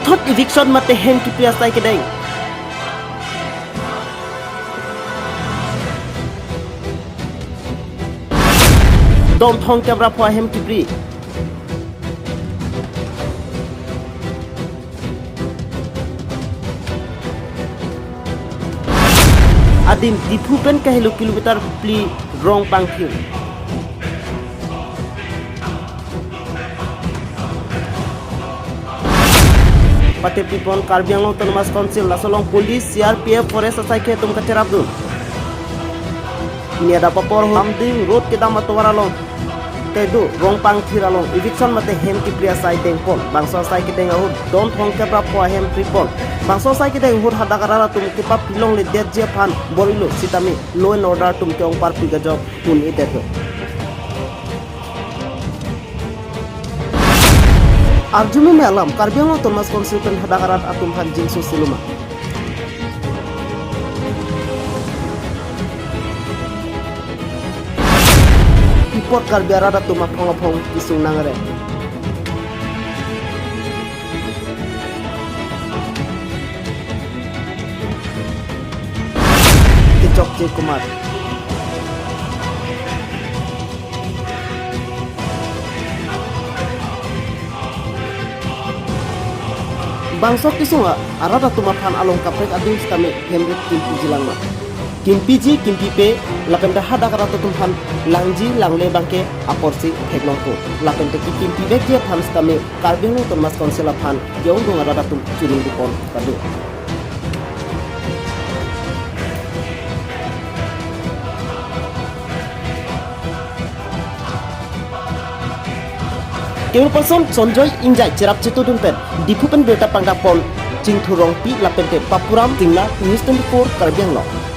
thot eviction mate hem ki pia sai ke deng dom thong camera phwa hem ki pri adim dipu pen kahilo kilometer pli rong pangthi pate pipon Karbi Anglong Autonomous Council lasolong police CRPF forest asai tum ka terabdun ini ada papor hamding road ke dama towaralong tedu rong pangthi ralong eviction mate hem ki priya sai tengpon bangso sai ke tenga hud don thong ke pra pwa hem pripon bangso sai ke teng hud hadakarara tum ke pap pilong le det je phan borilo sitami law and order tum ke ong par pi ga job pun iteto Arjumi melam Karbi Anglong Autonomous Council pen hadakarat atum han jingsu siluma Ipot Karbi arada tuma phong isung nangare Kicok J Kumar Bangsok kisunga arada tumaphan along kaprek ading stame hemret kimpi jilangma kimpi pe lapenda hada karata tumhan langji langle bangke aporsi heglongko lapenda ki kimpi be je phan stame Karbi Anglong Autonomous Council phan yong dong arada tum chuling dipon kadu Kewal person Sonjoy Injai cerap cetu dumpen dipupen berita pangdapon Cing Thurong pi lapente Papuram tingla News 24 Karbi Anglong